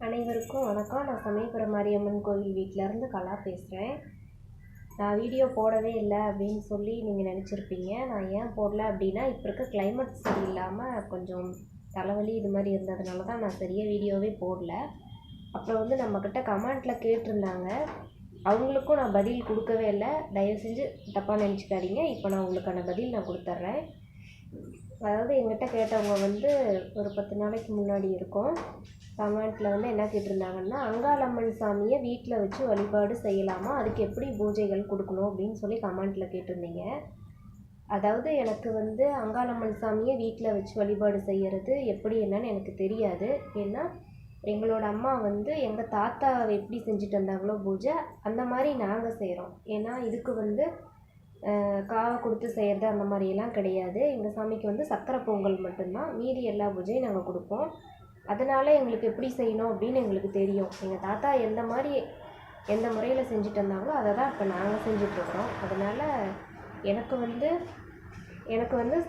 அனைவருக்கும் வணக்கம். நான் சமயபுரம் மாரியம்மன் கோவில் வீட்டிலேருந்து கலா பேசுகிறேன். நான் வீடியோ போடவே இல்லை அப்படின்னு சொல்லி நீங்கள் நினச்சிருப்பீங்க. நான் ஏன் போடல அப்படின்னா, இப்போ இருக்க கிளைமேட் சரியில்லாமல் கொஞ்சம் தலைவலி இது மாதிரி இருந்ததுனால தான் நான் சரியாக வீடியோவே போடல. அப்புறம் நம்மக்கிட்ட கமெண்ட்டில் கேட்டிருந்தாங்க. அவங்களுக்கும் நான் பதில் கொடுக்கவே இல்லை. தயவு செஞ்சு தப்பாக நினச்சிக்காதீங்க. இப்போ நான் உங்களுக்கான பதில் நான் கொடுத்துட்றேன். அதாவது எங்கிட்ட கேட்டவங்க ஒரு 10 நாளைக்கு முன்னாடி இருக்கும். கமெண்ட்டில் என்ன கேட்டிருந்தாங்கன்னா, அங்காளம்மன் சாமியை வீட்டில் வச்சு வழிபாடு செய்யலாமா, அதுக்கு எப்படி பூஜைகள் கொடுக்கணும் அப்படின்னு சொல்லி கமெண்ட்டில் கேட்டிருந்தீங்க. அதாவது எனக்கு அங்காளம்மன் சாமியை வீட்டில் வச்சு வழிபாடு செய்கிறது எப்படி என்னன்னு எனக்கு தெரியாது. ஏன்னா எங்களோட அம்மா எங்கள் தாத்தா எப்படி செஞ்சுட்டு வந்தாங்களோ பூஜை, அந்த மாதிரி நாங்கள் செய்கிறோம். ஏன்னா இதுக்கு காவை கொடுத்து செய்கிறது அந்த மாதிரியெல்லாம் கிடையாது. எங்கள் சாமிக்கு சக்கரை பொங்கல் மட்டும்தான், மீதி எல்லா பூஜையும் நாங்கள் கொடுப்போம். அதனால் எங்களுக்கு எப்படி செய்யணும் அப்படின்னு எங்களுக்கு தெரியும். எங்கள் தாத்தா எந்த முறையில் செஞ்சுட்டு வந்தாங்களோ அதை தான் இப்போ நாங்கள் செஞ்சிட்ருக்குறோம். அதனால் எனக்கு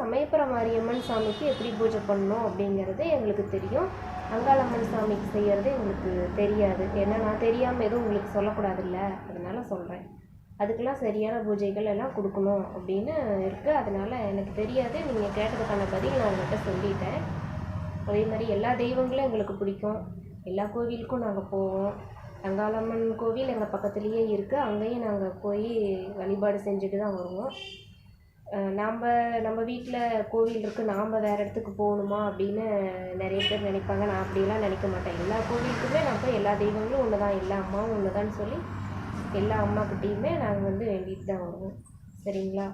சமயபுரம் மாரியம்மன் சாமிக்கு எப்படி பூஜை பண்ணணும் அப்படிங்கிறது எங்களுக்கு தெரியும். அங்காளம்மன் சாமிக்கு செய்கிறது எங்களுக்கு தெரியாது. ஏன்னா நான் தெரியாமல் எதுவும் உங்களுக்கு சொல்லக்கூடாதுல்ல, அதனால் சொல்கிறேன். அதுக்கெல்லாம் சரியான பூஜைகள் எல்லாம் கொடுக்கணும் அப்படின்னு இருக்குது. அதனால் எனக்கு தெரியாது. நீங்கள் கேட்டதுக்கான பதில் நான் உங்கள்கிட்ட சொல்லிட்டேன். அதே மாதிரி எல்லா தெய்வங்களும் எங்களுக்கு பிடிக்கும். எல்லா கோவிலுக்கும் நாங்கள் போவோம். அங்காளம்மன் கோவில் எங்கள் பக்கத்துலேயே இருக்குது. அங்கேயும் நாங்கள் போய் வழிபாடு செஞ்சுட்டு தான் வருவோம். நம்ம வீட்டில் கோவில் இருக்குது, நாம் வேறு இடத்துக்கு போகணுமா அப்படின்னு நிறைய பேர் நினைப்பாங்க. நான் அப்படிலாம் நினைக்க மாட்டேன். எல்லா கோவிலுக்குமே நான் போய் எல்லா தெய்வங்களும் ஒன்று தான், எல்லா அம்மாவும் ஒன்று தான் சொல்லி எல்லா அம்மாக்கிட்டேயுமே நாங்கள் வேண்டிட்டு தான் வருவோம். சரிங்களா?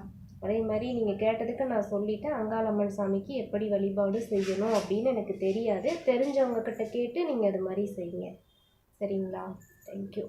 அதே மாதிரி நீங்கள் கேட்டதுக்கு நான் சொல்லிட்டேன். அங்காளம்மன் சாமிக்கு எப்படி வழிபாடு செய்யணும் அப்படின்னு எனக்கு தெரியாது. தெரிஞ்சவங்கக்கிட்ட கேட்டு நீங்கள் அது மாதிரி செய்யுங்க. சரிங்களா? தேங்க்யூ.